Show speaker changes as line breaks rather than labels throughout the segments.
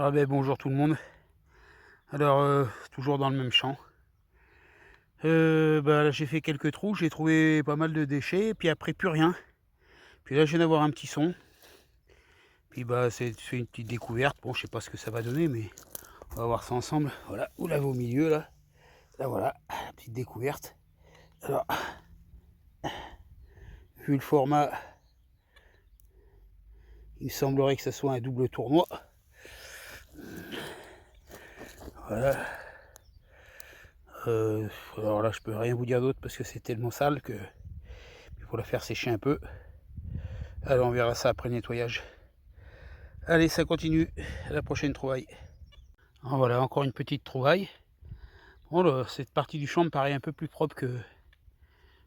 Ah ben, bonjour tout le monde. Alors, toujours dans le même champ. Bah, là, j'ai fait quelques trous, j'ai trouvé pas mal de déchets, puis après plus rien. Puis là, je viens d'avoir un petit son. Puis bah, c'est une petite découverte. Bon, je sais pas ce que ça va donner, mais on va voir ça ensemble. Voilà, vous l'avez au milieu là. Là voilà, petite découverte. Alors, vu le format, il semblerait que ce soit un double tournoi. Voilà. Alors là, je peux rien vous dire d'autre parce que c'est tellement sale que il faut la faire sécher un peu. Alors on verra ça après nettoyage. Allez, ça continue. À la prochaine trouvaille. En voilà, encore une petite trouvaille. Bon, là, cette partie du champ me paraît un peu plus propre que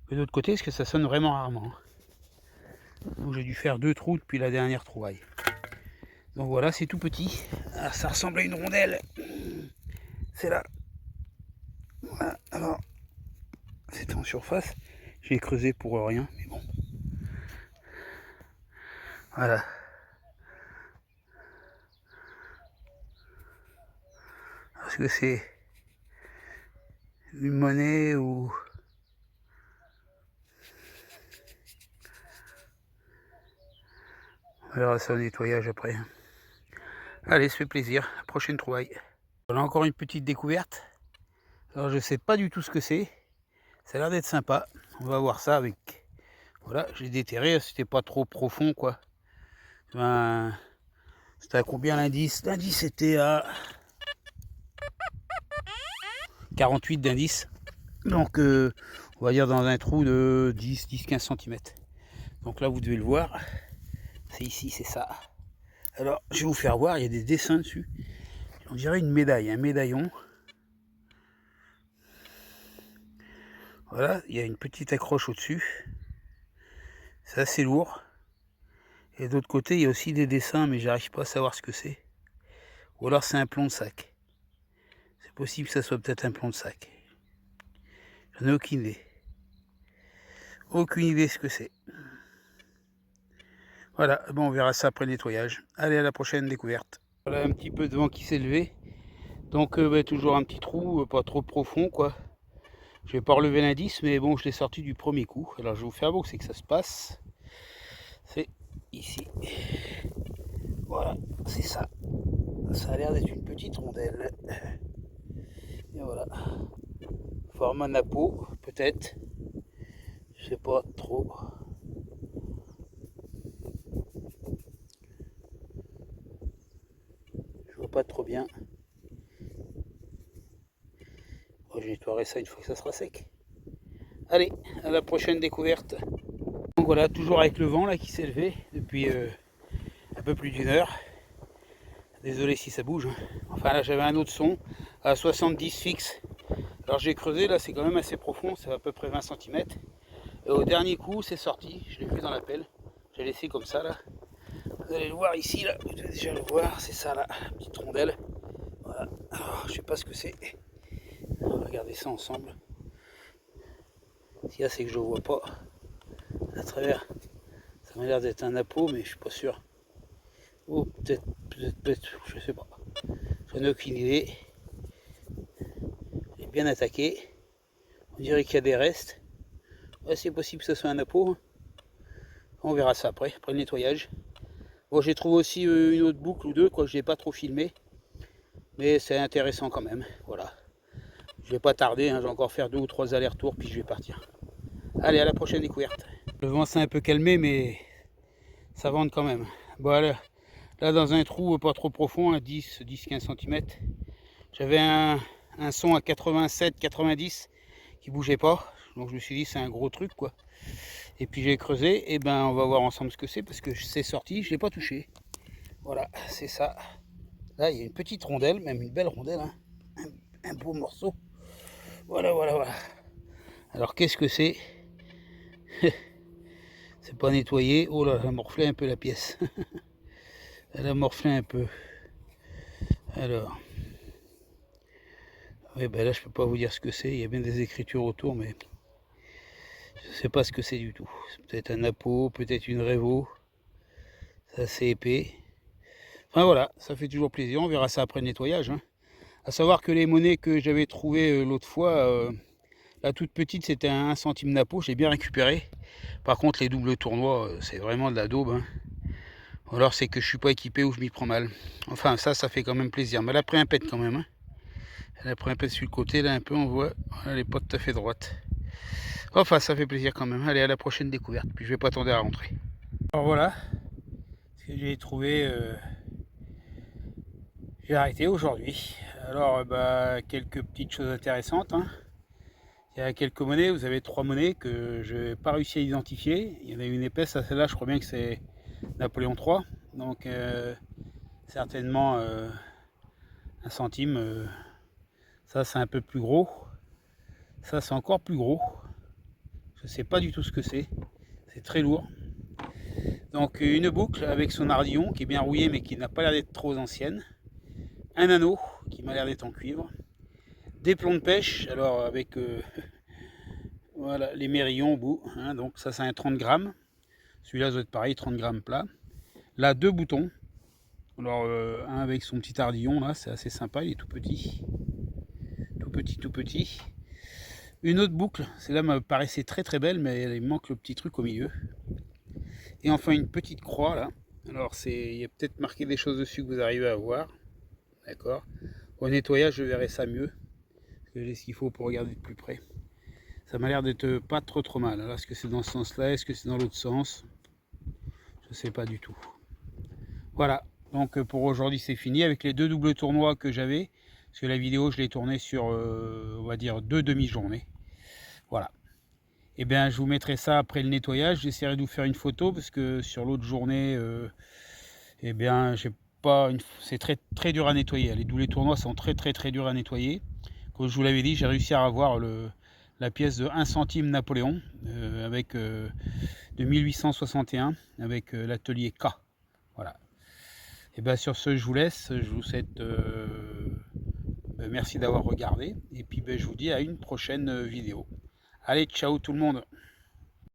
d'autre côté, parce que ça sonne vraiment rarement. Donc j'ai dû faire 2 trous depuis la dernière trouvaille. Donc voilà, c'est tout petit. Ah, ça ressemble à une rondelle. C'est là. Voilà. Alors, c'est en surface. J'ai creusé pour rien, mais bon. Voilà. Est-ce que c'est une monnaie ou... On verra ça au nettoyage après. Allez, ça fait plaisir. Prochaine trouvaille. Voilà encore une petite découverte. Alors je sais pas du tout ce que c'est. Ça a l'air d'être sympa. On va voir ça avec... Voilà, j'ai déterré, c'était pas trop profond quoi. Ben, c'était à combien l'indice? L'indice était à 48 d'indice. Donc on va dire dans un trou de 10-15 cm. Donc là vous devez le voir. C'est ici, c'est ça. Alors je vais vous faire voir, il y a des dessins dessus. On dirait une médaille, un médaillon. Voilà, il y a une petite accroche au-dessus. C'est assez lourd. Et d'autre côté, il y a aussi des dessins, mais j'arrive pas à savoir ce que c'est. Ou alors c'est un plomb de sac. C'est possible que ça soit peut-être un plomb de sac. J'en ai aucune idée. Aucune idée ce que c'est. Voilà, bon, on verra ça après le nettoyage. Allez, à la prochaine découverte. Voilà un petit peu de vent qui s'est levé. Donc bah, toujours un petit trou, pas trop profond quoi. Je vais pas relever l'indice, mais bon, je l'ai sorti du premier coup. Alors je vais vous faire voir où c'est que ça se passe. C'est ici. Voilà, c'est ça. Ça a l'air d'être une petite rondelle. Et voilà. Format napo, peut-être. Je sais pas trop. Je vois pas trop bien. Bon, je nettoierai ça une fois que ça sera sec. Allez, à la prochaine découverte. Donc voilà, toujours avec le vent là qui s'est levé depuis un peu plus d'une heure. Désolé si ça bouge. Enfin là j'avais un autre son à 70 fixe. Alors j'ai creusé, là c'est quand même assez profond, c'est à peu près 20 cm. Et au dernier coup c'est sorti, je l'ai vu dans la pelle. J'ai laissé comme ça là. Vous allez le voir ici là, vous devez déjà le voir, c'est ça là, petite rondelle. Voilà. Alors, je sais pas ce que c'est. On va regarder ça ensemble. Ce qu'il y a c'est que je ne vois pas à travers. Ça m'a l'air d'être un appôt mais je suis pas sûr. Oh peut-être, je sais pas. J'en ai aucune idée. Il est bien attaqué. On dirait qu'il y a des restes. Ouais, c'est possible que ce soit un appôt. On verra ça après le nettoyage. Bon, j'ai trouvé aussi une autre boucle ou deux, quoi, que je n'ai pas trop filmé. Mais c'est intéressant quand même. Voilà. Je vais pas tarder, hein, je vais encore faire 2 ou 3 allers-retours, puis je vais partir. Allez, à la prochaine découverte. Le vent s'est un peu calmé, mais ça vente quand même. Bon, là dans un trou pas trop profond, à 10-15 cm, j'avais un son à 87-90 qui bougeait pas. Donc je me suis dit c'est un gros truc quoi. Et puis j'ai creusé, et ben on va voir ensemble ce que c'est parce que c'est sorti, je l'ai pas touché. Voilà, c'est ça. Là il y a une petite rondelle, même une belle rondelle, hein. Un beau morceau. Voilà, voilà, voilà. Alors qu'est-ce que c'est? C'est pas nettoyé. Oh là, elle a morflé un peu la pièce. Elle a morflé un peu. Alors, oui, ben là je peux pas vous dire ce que c'est. Il y a bien des écritures autour, mais je sais pas ce que c'est du tout. C'est peut-être un appôt, peut-être une révo. C'est assez épais. Enfin voilà, ça fait toujours plaisir, on verra ça après le nettoyage. Hein. À savoir que les monnaies que j'avais trouvées l'autre fois, la toute petite c'était un 1 centime napo, j'ai bien récupéré. Par contre les doubles tournois, c'est vraiment de la daube. Hein. Ou alors c'est que je suis pas équipé ou je m'y prends mal. Enfin ça fait quand même plaisir. Mais elle a pris un pet quand même. Hein. Elle a pris un pet sur le côté, là un peu on voit, elle n'est pas tout à fait droite. Enfin ça fait plaisir quand même. Allez, à la prochaine découverte, puis je vais pas tarder à rentrer. Alors voilà ce que j'ai trouvé. J'ai arrêté aujourd'hui. Alors quelques petites choses intéressantes. Hein. Il y a quelques monnaies, vous avez 3 monnaies que je n'ai pas réussi à identifier. Il y en a une épaisse, à celle-là je crois bien que c'est Napoléon III. Donc certainement 1 centime. Ça c'est un peu plus gros. Ça c'est encore plus gros. Je ne sais pas du tout ce que c'est. C'est très lourd. Donc une boucle avec son ardillon qui est bien rouillé mais qui n'a pas l'air d'être trop ancienne. Un anneau qui m'a l'air d'être en cuivre. Des plombs de pêche, alors avec voilà, les mérillons au bout. Hein, donc ça c'est un 30 grammes. Celui-là doit être pareil, 30 grammes plat. Là 2 boutons. Alors un avec son petit ardillon là, c'est assez sympa, il est tout petit. Tout petit, tout petit. Une autre boucle, celle-là me paraissait très très belle, mais il manque le petit truc au milieu. Et enfin une petite croix là. Alors il y a peut-être marqué des choses dessus que vous arrivez à voir. D'accord. Au nettoyage, je verrai ça mieux. Parce que j'ai ce qu'il faut pour regarder de plus près. Ça m'a l'air d'être pas trop mal. Alors, est-ce que c'est dans ce sens-là? Est-ce que c'est dans l'autre sens? Je sais pas du tout. Voilà. Donc pour aujourd'hui, c'est fini avec les 2 doubles tournois que j'avais. Parce que la vidéo, je l'ai tournée sur, on va dire, 2 demi-journées. Voilà. Et bien, je vous mettrai ça après le nettoyage. J'essaierai de vous faire une photo parce que sur l'autre journée, eh bien, j'ai pas une... c'est très très dur à nettoyer. Les doubles tournois sont très durs à nettoyer. Comme je vous l'avais dit, j'ai réussi à avoir la pièce de 1 centime Napoléon avec de 1861 avec l'atelier K. Voilà. Et bien sur ce, je vous laisse. Je vous souhaite merci d'avoir regardé. Et puis je vous dis à une prochaine vidéo. Allez, ciao tout le monde.